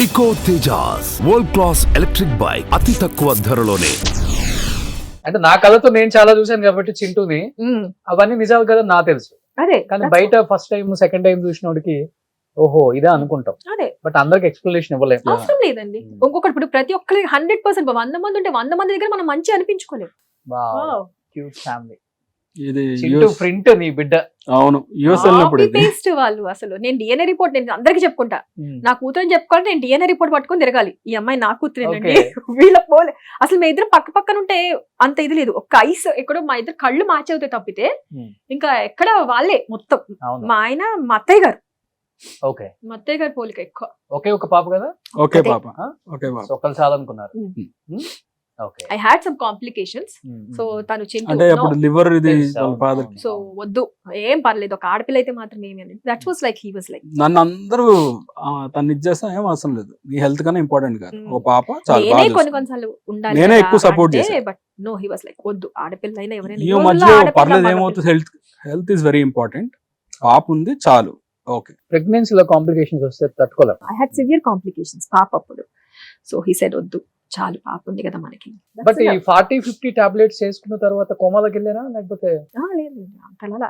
Eco తేజాస్ world class electric bike అతి తక్కువ ధరలోనే. అంటే నా కళతో నేను చాలా చూశాను కాబట్టి చింటూని అవన్నీ నిజాలు కదా నాకు తెలుసు. అదే కానీ బయట ఫస్ట్ టైం సెకండ్ టైం చూసినోడికి ఓహో ఇదే అనుకుంటాం. అదే బట్ అందరికి ఎక్స్ప్లెనేషన్ ఇవ్వలేము. అవసరం లేదండి. ఇంకొకటి ఇప్పుడు ప్రతి ఒక్కరికి 100% 100 మంది ఉంటే 100 మంది దగ్గర మనం మంచి అనిపించుకోలేము. Cute family. ఇది చింటూ ప్రింట్ నీ బిడ్డ. అవును యూఎస్ వెళ్ళినప్పుడు ఇది. పేస్ట్ వాళ్ళు అసలు నేను డిఎన్ఏ రిపోర్ట్ నేను అందరికి చెప్పుకుంటా. నా కూతురు చెప్పుకోవాలి నేను డిఎన్ఏ రిపోర్ట్ పట్టుకొని తిరగాలి. ఈ అమ్మాయి నా కూతురేనండి. వీళ్ళ పోలే అసలు మా ఇద్దరు పక్క పక్కన ఉంటే అంత ఇది లేదు. ఒక ఐస్ ఎక్కడో మా ఇద్దరు కళ్ళు మ్యాచ్ అవుతాయి తప్పితే ఇంకా ఎక్కడ వాళ్ళే మొత్తం. మా ఆయన మా అత్తయ్య గారు. ఓకే మా అత్తయ్య గారు పోలిక ఎక్కువ. ఒకే ఒక పాప కదా. ఓకే పాప. ఓకే పాప. ఒకళ్ళు చాలనుకున్నారు. Okay I had some complications. So తను అంటే అప్పుడు లివర్ ఇది ఫాదర్. సో వద్దు ఏం పర్లేదు ఒక ఆడపిల్ల అయితే మాత్రం ఏమి అని. That was like he was like నన్ను అందరూ తను ఇచ్చేస్తా ఏం అవసరం లేదు, నీ హెల్త్ కన్నా ఇంపార్టెంట్ కాదు, ఒక పాప నేనే కొన్నిసార్లు ఉండాలి నేనే ఎక్కువ సపోర్ట్ చేశాను. But no he was like వద్దు ఆడపిల్ల అయినా ఈ ఎవరైనా మధ్యలో పర్లేదు ఏమవుతుంది, హెల్త్ ఇస్ వెరీ ఇంపార్టెంట్, పాప ఉంది చాలు. ఓకే ప్రెగ్నెన్సీలో కాంప్లికేషన్స్ వస్తే తట్టుకోలేం. ఐ హ్యాడ్ సివియర్ కాంప్లికేషన్స్ పాప అప్పుడు. సో హీ సెడ్ వద్దు చాలు పాప ఉంది కదా మనకి. బట్ ఈ 40-50 టాబ్లెట్స్ చేసుకున్న తర్వాత కోమాలోకి వెళ్ళారా లేకపోతే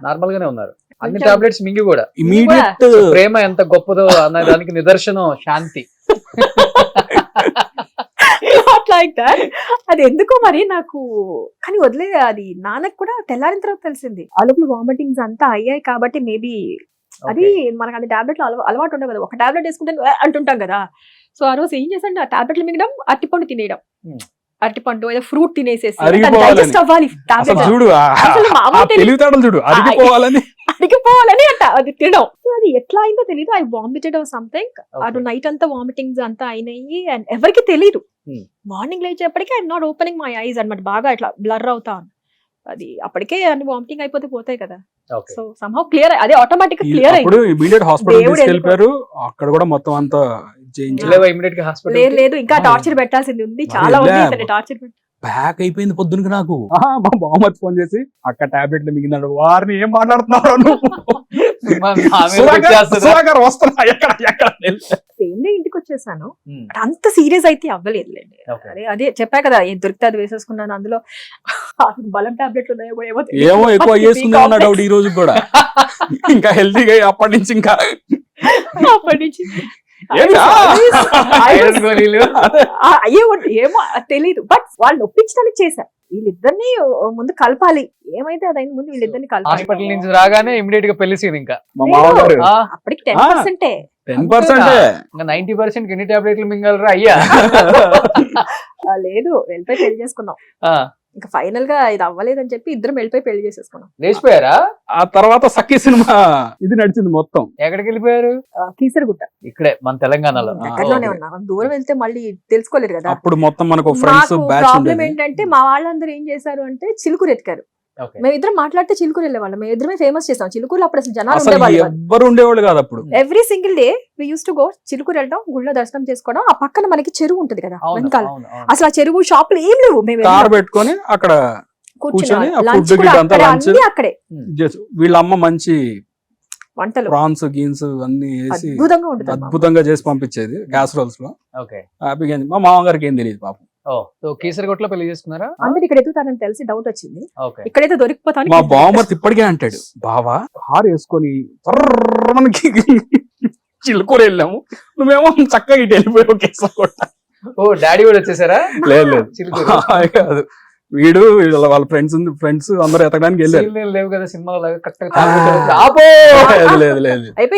నార్మల్ గానే ఉన్నారు? అన్ని టాబ్లెట్స్ మింగి కూడా ఇమీడియట్ ప్రేమ ఎంత గొప్పదో అన్న దానికి నిదర్శనం శాంతి. Like that. అది ఎందుకో మరి నాకు కానీ వదిలే అది నాన్నకు కూడా తెల్లారిన తర్వాత తెలిసింది. అలుపులు వామిటింగ్స్ అంతా అయ్యాయి కాబట్టి మేబీ అది మనకు అది టాబ్లెట్లు అలవాటు ఉండవు కదా. ఒక టాబ్లెట్ వేసుకుంటే అంటుంటాం కదా. సో ఆ రోజు ఏం చేశాను, ఆ టాబ్లెట్లు మింగడం, అరటిపండు తినేయడం. అరటిపండు ఏదో ఫ్రూట్ తినేసేసి డైజెస్ట్ అవ్వాలి చూడు అడిగిపోవాలని అంట అది తినడం. సో అది ఎట్లా అయిందో తెలియదు. I vomited or something. అటు నైట్ అంతా వామిటింగ్స్ అంతా అయినాయి అండ్ ఎవరికి తెలియదు. మార్నింగ్ లేచేపటికి I'm not opening my eyes అన్నమాట. బాగా ఇట్లా బ్లర్ అవుతా అది అప్పటికే అన్ని వామిటింగ్ అయిపోతే పోతాయి కదా. సో సమ్హౌ క్లియర్ అదే ఆటోమేటిక్ క్లియర్ అయ్యింది. ఇమిడియట్ హాస్పిటల్ తీసుకెళ్లారు. అక్కడ కూడా మొత్తం అంతా ఇమిడియట్ గా హాస్పిటల్ లేదు ఇంకా టార్చర్ పెట్టాల్సింది ఉంది, చాలా ఉంది టార్చర్. బ్యాక్ అయిపోయింది పొద్దునకి నాకు. మా బామ్మకి ఫోన్ చేసి అక్క టాబ్లెట్లు మిగిలినాడు, వారిని ఏం మాట్లాడుతున్నావు సేమ్ డే ఇంటికి వచ్చేసాను. అంత సీరియస్ అయితే అవ్వలేదులేండి. అదే చెప్పా కదా ఏం దొరికితే అది వేసేసుకున్నాను. అందులో బలం టాబ్లెట్లు ఉన్నాయో ఏమో ఎక్కువ వేసుకున్నా డౌట్ ఈ రోజు కూడా. ఇంకా హెల్తీగా అప్పటి నుంచి ఏమో తెలీదు. బట్ వాళ్ళు ఒప్పించడానికి చేశారు. వీళ్ళిద్దరిని ముందు కలపాలి, ఏమైతే అదైంది ముందు వీళ్ళిద్దరిని కలపాలి. హాస్పిటల్ నుంచి రాగానే ఇమీడియట్ గా పెళ్లి సీన్. ఇంకా అప్పటికి 10%. 90% ఎన్ని టాబ్లెట్లు మింగలరా అయ్యా? లేదు వెళ్ళిపోయి పెళ్లి చేసుకున్నాం. ఇంకా ఫైనల్ గా ఇది అవ్వలేదని చెప్పి ఇద్దరం వెళ్ళిపోయి పెళ్లి చేసేసుకున్నాం. లేచిపోయారా? ఆ తర్వాత సఖీ సినిమా ఇది నడిచింది మొత్తం. ఎక్కడికి వెళ్ళిపోయారు? కీసరగుట్ట, ఇక్కడే మన తెలంగాణలో. దగ్గరలోనే ఉన్నా. దూరం వెళ్తే మళ్ళీ తెలుసుకోలేరు కదా. అప్పుడు మొత్తం మనకు ఫ్రెండ్స్ బ్యాచ్ ప్రాబ్లం ఏంటంటే మా వాళ్ళందరూ ఏం చేశారు అంటే చిలుకూరు ఎత్తుకారు. మేమిద్దరం మాట్లాడితే చిలుకూరు వెళ్ళేవాళ్ళం. మేము ఇద్దరమే ఫేమస్ చేస్తాం చిలుకూరు. అప్పుడు అసలు జనాలు ఉండేవాళ్ళు కాదు అప్పుడు. Every single day we use to go Chilkur వెళ్ళడం, గుళ్ళో దర్శనం చేసుకోవడం. ఆ పక్కన మనకి చెరువు ఉంటది కదా వెనకాల. అసలు ఆ చెరువు షాపులు ఏం లేవు. మేము కార్ పెట్టుకొని అక్కడ కూర్చొని అక్కడే వీళ్ళ అమ్మ మంచి వంటలు ప్రాన్స్ గీన్స్ అన్ని వేసి అద్భుతంగా ఉంటుంది. అద్భుతంగా చేసి పంపించేది క్యాసరోల్స్ లో. హ్యాపీగా. మా మామగారికి ఏం తెలియదు పాపం. కీసరగుట్టలో పెళ్లి చేసుకున్నారా? అందరు ఇక్కడ ఎదుగుతారని తెలిసి డౌట్ వచ్చింది. ఇక్కడైతే దొరికిపోతాను. మా బావమర్తి ఇప్పటికే అంటాడు, బావా కారు వేసుకొని మనకి చిలుకూరు వెళ్ళాము, నువ్వేమో చక్కగా ఇటు వెళ్ళిపోయావు కీసరగుట్ట. ఓ డాడీ కూడా వచ్చేసారా? లేదు కాదు, వీడు వాళ్ళ ఫ్రెండ్స్ అందరూ ఎతకడానికి వెళ్ళారు. లేవు కదా సినిమాలో.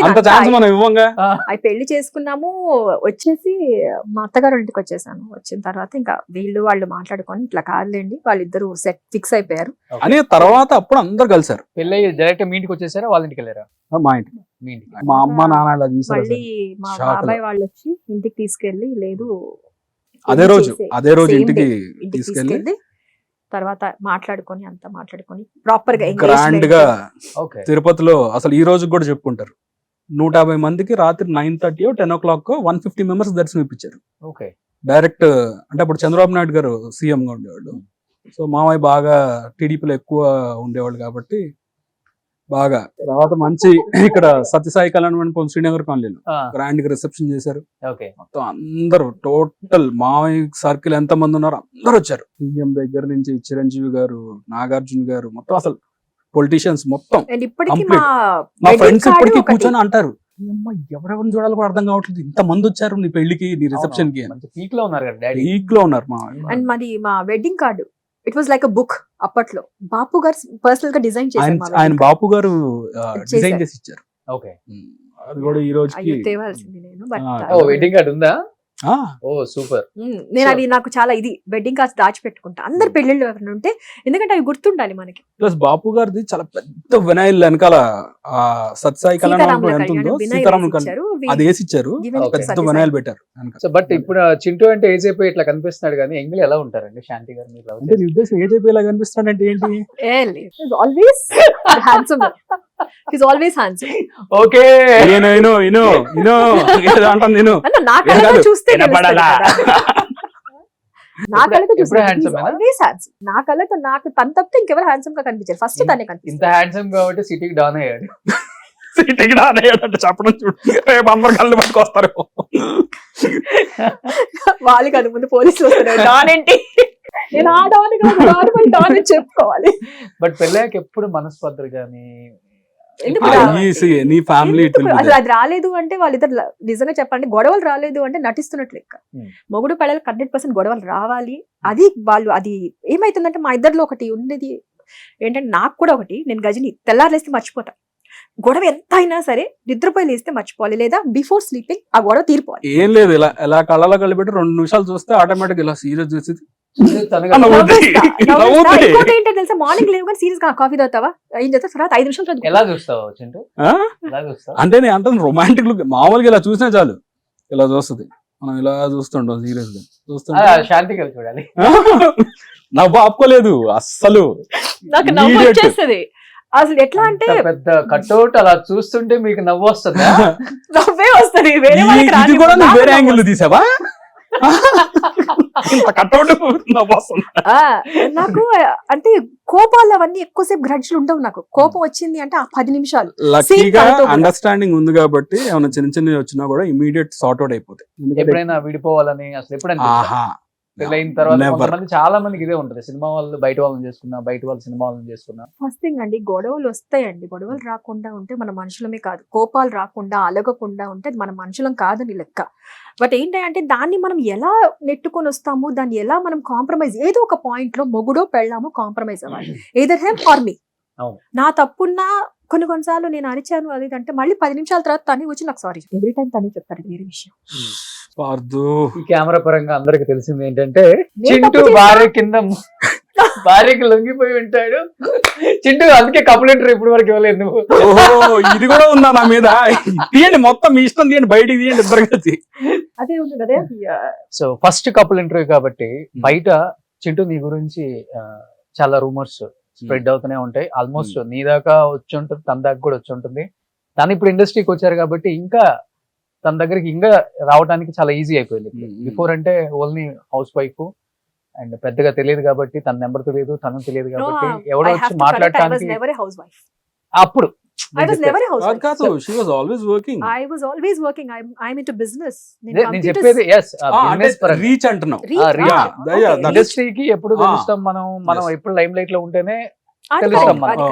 అంత ఛాన్స్ మనం ఇవ్వంగా. అవి పెళ్లి చేసుకున్నాము. వచ్చేసి మా అత్తగారు ఇంటికి వచ్చేసాను. వచ్చిన తర్వాత ఇంకా వాళ్ళు మాట్లాడుకొని ఇట్లా కాదులేండి వాళ్ళిద్దరు సెట్ ఫిక్స్ అయిపోయారు అని. తర్వాత అప్పుడు అందరు కలిసారు. పెళ్లి డైరెక్ట్ మీ ఇంటికి వచ్చేసారా వాళ్ళ ఇంటికి వెళ్ళారా? మా ఇంటికి. మా అమ్మ నాన్న మళ్ళీ మా బాబాయ్ వాళ్ళు వచ్చి ఇంటికి తీసుకెళ్లి లేదు అదే రోజు ఇంటికి తీసుకెళ్లి తర్వాత మాట్లాడుకొని ప్రాపర్ గా గ్రాండ్ గా తిరుపతిలో అసలు ఈ రోజు కూడా చెప్పుకుంటారు. 150 మందికి రాత్రి 9:30 10 o'clock 150 మెంబర్స్ దర్శనం ఇప్పించారు. డైరెక్ట్ అంటే అప్పుడు చంద్రబాబు నాయుడు గారు సీఎం గా ఉండేవాళ్ళు. సో మామయ్య బాగా టీడీపీలో ఎక్కువ ఉండేవాళ్ళు కాబట్టి బాగా. తర్వాత మంచి ఇక్కడ సత్యసాయి కళ్యాణ మండపం శ్రీనగర్ కాలనీలో గ్రాండ్ గా రిసెప్షన్ చేశారు. ఓకే. మొత్తం అందరూ టోటల్ మావయ్య సర్కిల్ ఎంత మంది ఉన్నారో అందరూ వచ్చారు. సీఎం దగ్గర నుంచి చిరంజీవి గారు, నాగార్జున గారు, మొత్తం అసలు పొలిటీషియన్స్ మొత్తం. అండ్ ఇప్పటికి Complete. మా ఫ్రెండ్స్ ఇప్పటికీ కూర్చొని అంటారు, అమ్మ ఎవరెవరిని చూడాలో కూడా అర్థం కావట్లేదు, ఇంత మంది వచ్చారు నీ పెళ్లికి, నీ రిసెప్షన్ కి. పీక్ లో ఉన్నారు కదా డాడీ. పీక్ లో ఉన్నారు మా. అండ్ మాది మా wedding card it was like a book. అప్పట్లో బాపు గారు పర్సనల్ గా డిజైన్ చేశారు. ఆయన బాపు గారు డిజైన్ చేసి ఇచ్చారు. ఓకే. అది కూడా ఈ రోజుకి అయ్యో తేవాల్సింది నేను. బట్ ఓ వెడ్డింగ్ కార్డ్ ఉందా? ఓ సూపర్. నేను అవి నాకు చాలా ఇది వెడ్డింగ్ కార్డ్స్ దాచిపెట్టుకుంటా అందరు పెళ్లిళ్ళు ఎవరైనా ఉంటే, ఎందుకంటే అవి గుర్తుండాలి మనకి. ప్లస్ బాపు గారిది చాలా పెద్ద వినాయిల్ వెనకాల సత్సాయి కళ్యాణ మండపం ఎంత ఉందో సీతారాముల కళ్యాణం అది వేసి ఇచ్చారు. పెద్ద వినాయిల్ పెట్టారు. బట్ ఇప్పుడు చింటూ అంటే ఏజ్ అయిపోయి ఇట్లా కనిపిస్తున్నాడు కానీ ఎంగిల్ ఎలా ఉంటారండి శాంతి గారు మీరు? అంటే నీ ఉద్దేశం ఏజ్ అయిపోయేలా కనిపిస్తాడంటే ఏంటి? Always handsome. He's always handsome. Okay. నేను అంటాను నేను. అంటే నా కళ్ళతో చూస్తే వినపడాలా? నా కళ్ళతో చూస్తే ఎప్పుడు handsome ఏనా? Always handsome. నా కళ్ళతో నాకు తన తప్పితే ఇంకెవరు హ్యాండ్సమ్ గా కనిపించారు. ఫస్ట్ తనే ఇంత కనిపిస్తారు. హ్యాండ్సమ్ కాబట్టి సిటీకి డాన్ అయ్యాడు. అంటే చెప్పడం చూడు, రేపు అందరు కళ్ళు పట్టుకొస్తారు. వాళ్ళకి అది ముందు పోలీసులు వస్తారు. డాన్ ఏంటి? నేను ఆ డాన్ కాదు, నార్మల్ డాన్ అని చెప్పుకోవాలి. బట్ పెళ్ళాక ఎప్పుడు మనస్పర్ధలు కానీ ఎందుకు నీ ఫ్యామిలీ అసలు అది రాలేదు అంటే వాళ్ళిద్దరు నిజంగా చెప్పండి గొడవలు రాలేదు అంటే నటిస్తున్నట్లు లెక్క. మొగుడు పెళ్ళకి 100% గొడవలు రావాలి. అది వాళ్ళు అది ఏమైతుందంటే మా ఇద్దరిలో ఒకటి ఉండేది ఏంటంటే, నాకు కూడా ఒకటి, నేను గజని తెల్లారులేస్తే మర్చిపోతా. గొడవ ఎంత అయినా సరే నిద్రపోయి లేస్తే మర్చిపోవాలి, లేదా బిఫోర్ స్లీపింగ్ ఆ గొడవ తీరిపోవాలి. ఏం లేదు, ఇలా కళ్ళలో కళ్ళు పెట్టి 2 నిమిషాలు చూస్తే ఆటోమేటిక్ ఇలా సీరియస్ చేసేది. ఇంకోటి ఏంటో తెలుసా, మార్నింగ్ లేవు కానీ సీరియస్ గా కాఫీ తాగుతావా, ఏం చేస్తా తర్వాత 5 నిమిషాలు ఎలా చూస్తావు చింటూ? ఎలా చూస్తావు అంటే నేను అంటే రొమాంటిక్ లుక్ మామూలుగా ఇలా చూసినా చాలు ఇలా చూస్తుంది. మనం ఇలా చూస్తుంటాం సీరియస్ గా చూస్తుంటా. శాంతి గారు చూడాలి. నవ్వు ఆపుకోలేదు అస్సలు. నాకు నవ్వు వచ్చేస్తుంది. అసలు ఎట్లా అంటే పెద్ద కట్అవుట్ అలా చూస్తుంటే మీకు నవ్వు వస్తుందా? నవ్వే వస్తుంది. వేరే ఇది కూడా నువ్వు వేరే యాంగిల్ తీసావా? నాకు అంటే కోపాలు అవన్నీ ఎక్కువసేపు గ్రడ్జ్లు ఉండవు. నాకు కోపం వచ్చింది అంటే ఆ 10 నిమిషాలు. లక్కీగా అండర్స్టాండింగ్ ఉంది కాబట్టి ఏమైనా చిన్న చిన్నవి వచ్చినా కూడా ఇమీడియట్ సార్ట్ అవుట్ అయిపోతాయి. ఎప్పుడైనా విడిపోవాలని అసలు ఎప్పుడైనా పెళ్ళైన తర్వాత కొంతమంది చాలా మందికి ఇదే ఉంటుంది, సినిమా వాళ్ళు బయట వాళ్ళని చేసుకున్నా, బయట వాళ్ళు సినిమా వాళ్ళని చేసుకున్నా. ఫస్ట్ థింగ్ అండి, గొడవలు వస్తాయండి. గొడవలు రాకుండా ఉంటే మన మనుషులమే కాదు, కోపాలు రాకుండా అలగకుండా ఉంటే మన మనుషులం కాదని లెక్క. బట్ ఏంటంటే దాన్ని మనం ఎలా నెట్టుకొని వస్తాము, దాన్ని ఎలా మనం కాంప్రమైజ్, ఏదో ఒక పాయింట్ లో మొగుడో పెళ్ళామో కాంప్రమైజ్ అవ్వాలి. ఏదర్ హెమ్ ఆర్ మీ. నా తప్పున్నా కొన్నిసార్లు నేను అరిచాను అది అంటే మళ్ళీ 10 నిమిషాల తర్వాత తని వచ్చి నాకు సారీ ఎవ్రీ టైం తనే చెప్తారు. వేరే విషయం. ఈ కెమెరా పరంగా అందరికి తెలిసింది ఏంటంటే చింటూ భార్యకి లొంగిపోయి ఉంటాడు. చింటూ అందుకే కంప్లైంట్ ఇప్పుడు వరకు ఇవ్వలేదు నువ్వు. ఇది కూడా ఉందా నా మీద? తీయండి మొత్తం మీ ఇష్టం, తీయండి బయటికి తీయండి ఇద్దరు కలిసి. అదే ఉంది కదా. సో ఫస్ట్ కపుల్ ఇంటర్వ్యూ కాబట్టి బయట చింటూ నీ గురించి చాలా రూమర్స్ స్ప్రెడ్ అవుతూనే ఉంటాయి. ఆల్మోస్ట్ నీ దాకా వచ్చి ఉంటుంది, తన దాకా కూడా వచ్చి ఉంటుంది. తను ఇప్పుడు ఇండస్ట్రీకి వచ్చారు కాబట్టి ఇంకా తన దగ్గరికి ఇంకా రావడానికి చాలా ఈజీ అయిపోయింది. బిఫోర్ అంటే ఓన్లీ హౌస్ వైఫ్ అండ్ పెద్దగా తెలియదు కాబట్టి, తన నెంబర్ తెలియదు, తను తెలియదు కాబట్టి ఎవడో వచ్చి మాట్లాడటానికి అప్పుడు రీచ్ అంటున్నాం. ఇండస్ట్రీకి ఎప్పుడు తెలుస్తాం మనం ఎప్పుడు లైమ్ లైట్ లో ఉంటేనే తెలుస్తాం మనం.